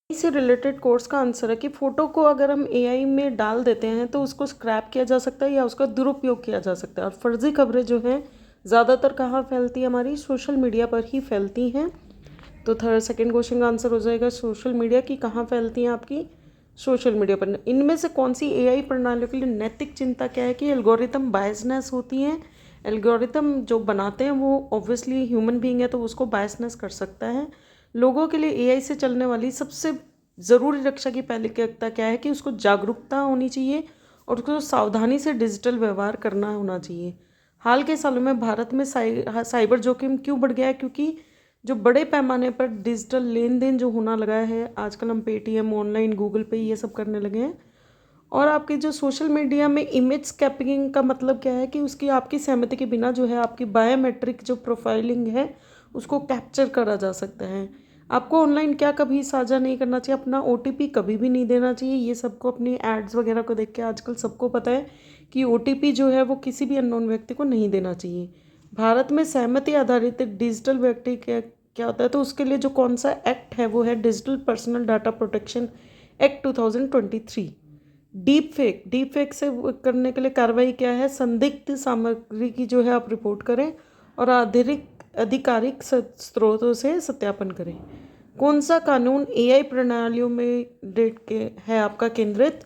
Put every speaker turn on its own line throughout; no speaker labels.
से related course का answer है कि फ़ोटो को अगर हम एआई में डाल देते हैं तो उसको स्क्रैप किया जा सकता है या उसका दुरुपयोग किया जा सकता है। और फर्जी खबरें जो हैं ज़्यादातर कहाँ फैलती है, हमारी सोशल मीडिया पर ही फैलती हैं। तो सेकंड क्वेश्चन का आंसर हो जाएगा सोशल मीडिया की कहाँ फैलती हैं आपकी सोशल मीडिया पर। इनमें से कौन सी एआई प्रणालियों के लिए नैतिक चिंता क्या है कि एल्गोरिथम बायसनेस होती हैं। एल्गोरिथम जो बनाते हैं वो ऑब्वियसली ह्यूमन बीइंग है तो उसको बायसनेस कर सकता है। लोगों के लिए एआई से चलने वाली सबसे ज़रूरी रक्षा की प्राथमिकता क्या है कि उसको जागरूकता होनी चाहिए और उसको सावधानी से डिजिटल व्यवहार करना होना चाहिए। हाल के सालों में भारत में साइबर जोखिम क्यों बढ़ गया है, क्योंकि जो बड़े पैमाने पर डिजिटल लेन देन जो होना लगा है आजकल, हम पेटीएम, ऑनलाइन, गूगल पे ये सब करने लगे हैं। और आपकी जो सोशल मीडिया में इमेज स्कैपिंग का मतलब क्या है कि उसकी आपकी सहमति के बिना जो है आपकी बायोमेट्रिक जो प्रोफाइलिंग है उसको कैप्चर करा जा सकता है। आपको ऑनलाइन क्या कभी साझा नहीं करना चाहिए, अपना ओटीपी कभी भी नहीं देना चाहिए। ये सबको अपनी एड्स वगैरह को देख के आजकल सबको पता है कि ओटीपी जो है वो किसी भी अननोन व्यक्ति को नहीं देना चाहिए। भारत में सहमति आधारित डिजिटल व्यक्ति क्या क्या होता है, तो उसके लिए जो कौन सा एक्ट है वो है digital personal data protection act 2023। Deep fake से करने के लिए कार्रवाई क्या है, संदिग्ध सामग्री की जो है आप रिपोर्ट करें और आधिकारिक स्रोतों से सत्यापन करें। कौन सा कानून एआई प्रणालियों में डेट के है आपका केंद्रित,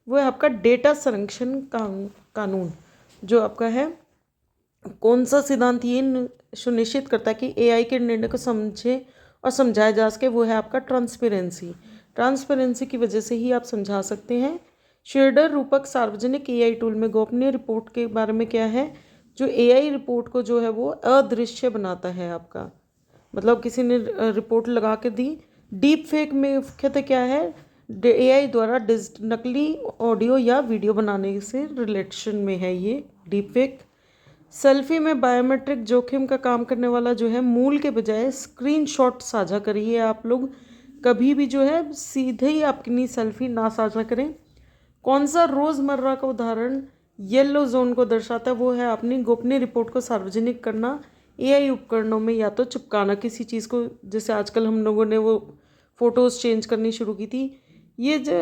वो है आपका डेटा संरक्षण कानून जो आपका है। कौन सा सिद्धांत ये सुनिश्चित करता है कि एआई के निर्णय को समझे और समझाया जा सके, वो है आपका ट्रांसपेरेंसी। ट्रांसपेरेंसी की वजह से ही आप समझा सकते हैं। शेडर रूपक सार्वजनिक एआई टूल में गोपनीय रिपोर्ट के बारे में क्या है, जो एआई रिपोर्ट को जो है वो अदृश्य बनाता है आपका, मतलब किसी ने रिपोर्ट लगा के दी। डीप फेक में मुख्यतः क्या है, एआई द्वारा नकली ऑडियो या वीडियो बनाने से रिलेशन में है ये डीप फेक। सेल्फी में बायोमेट्रिक जोखिम का काम करने वाला जो है, मूल के बजाय स्क्रीनशॉट साझा करिए आप लोग, कभी भी जो है सीधे ही अपनी सेल्फी ना साझा करें। कौन सा रोज़मर्रा का उदाहरण येलो जोन को दर्शाता है, वो है अपनी गोपनीय रिपोर्ट को सार्वजनिक करना एआई उपकरणों में या तो चिपकाना किसी चीज़ को, जैसे आजकल हम लोगों ने वो फ़ोटोज़ चेंज करनी शुरू की थी। ये जो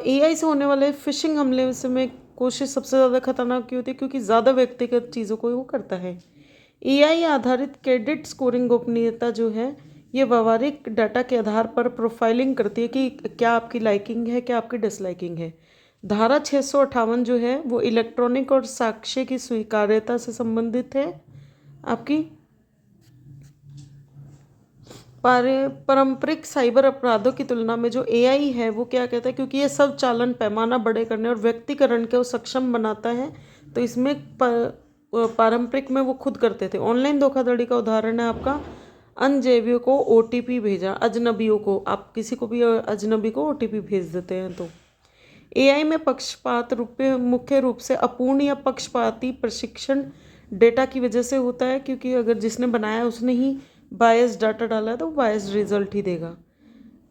एआई से होने वाले फिशिंग हमले से में कोशिश सबसे ज़्यादा खतरनाक क्यों होती है, क्योंकि ज़्यादा व्यक्तिगत चीज़ों को वो करता है। एआई आधारित क्रेडिट स्कोरिंग गोपनीयता जो है ये व्यवहारिक डाटा के आधार पर प्रोफाइलिंग करती है कि क्या आपकी लाइकिंग है, क्या आपकी डिसलाइकिंग है। धारा 658 जो है वो इलेक्ट्रॉनिक और साक्ष्य की स्वीकार्यता से संबंधित है आपकी। पारंपरिक साइबर अपराधों की तुलना में जो एआई है वो क्या कहता है, क्योंकि ये सब चालन पैमाना बड़े करने और व्यक्तिकरण को सक्षम बनाता है, तो इसमें पारंपरिक में वो खुद करते थे। ऑनलाइन धोखाधड़ी का उदाहरण है आपका अनजेवियों को ओटीपी भेजा, अजनबियों को, आप किसी को भी अजनबी को ओटीपी भेज देते हैं। तो एआई में पक्षपात मुख्य रूप से अपूर्ण या पक्षपाती प्रशिक्षण डेटा की वजह से होता है, क्योंकि अगर जिसने बनाया उसने ही बायस डाटा डाला है तो बायस रिजल्ट ही देगा।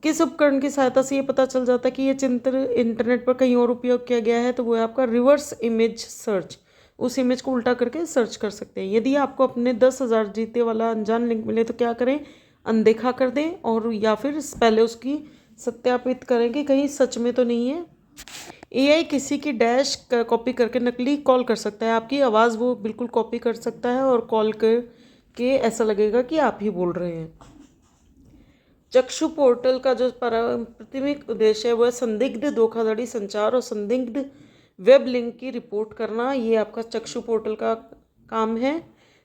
किस उपकरण की सहायता से ये पता चल जाता है कि ये चित्र इंटरनेट पर कहीं और उपयोग किया गया है, तो वो है आपका रिवर्स इमेज सर्च। उस इमेज को उल्टा करके सर्च कर सकते हैं। यदि आपको अपने 10,000 जीते वाला अनजान लिंक मिले तो क्या करें, अनदेखा कर दें और या फिर पहले उसकी सत्यापित करें कि कहीं सच में तो नहीं है। एआई किसी की डैश कॉपी करके नकली कॉल कर सकता है, आपकी आवाज़ वो बिल्कुल कॉपी कर सकता है और कॉल करके ऐसा लगेगा कि आप ही बोल रहे हैं। चक्षु पोर्टल का जो प्राथमिक उद्देश्य है वह संदिग्ध धोखाधड़ी संचार और संदिग्ध वेब लिंक की रिपोर्ट करना, ये आपका चक्षु पोर्टल का काम है।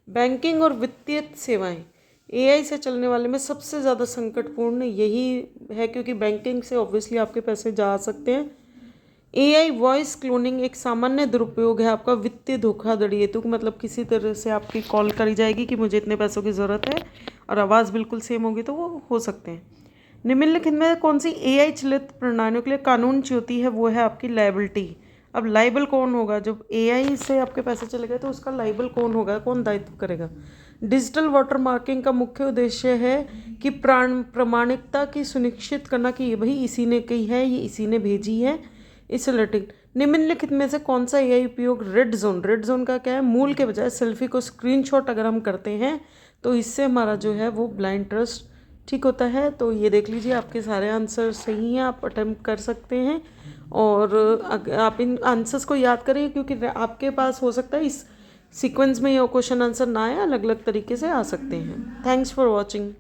बैंकिंग और वित्तीय सेवाएं एआई से चलने वाले में सबसे ज़्यादा संकटपूर्ण यही है, क्योंकि बैंकिंग से ऑब्वियसली आपके पैसे जा सकते हैं। एआई वॉइस क्लोनिंग एक सामान्य दुरुपयोग है आपका वित्तीय धोखाधड़ी हेतु, मतलब किसी तरह से आपकी कॉल करी जाएगी कि मुझे इतने पैसों की ज़रूरत है और आवाज़ बिल्कुल सेम होगी, तो वो हो सकते हैं। निम्नलिखित में कौन सी एआई चलित प्रणालियों के लिए कानून च्युति है, वो है आपकी लायबिलिटी। अब लाइबल कौन होगा, जब एआई से आपके पैसे चले गए तो उसका लाइबल कौन होगा, कौन दायित्व करेगा। डिजिटल वाटर मार्किंग का मुख्य उद्देश्य है कि प्रामाणिकता की सुनिश्चित करना कि ये भाई इसी ने कही है, ये इसी ने भेजी है, इस रिलेटेड। निम्नलिखित में से कौन सा एआई उपयोग रेड जोन का क्या है, मूल के बजाय सेल्फी को स्क्रीनशॉट अगर हम करते हैं तो इससे हमारा जो है वो ब्लाइंड ट्रस्ट ठीक होता है। तो ये देख लीजिए, आपके सारे आंसर सही हैं, आप अटेम्प्ट कर सकते हैं। और आप इन आंसर्स को याद करिए, क्योंकि आपके पास हो सकता है इस सीक्वेंस में ये क्वेश्चन आंसर ना आए, अलग अलग तरीके से आ सकते हैं। Thanks for watching.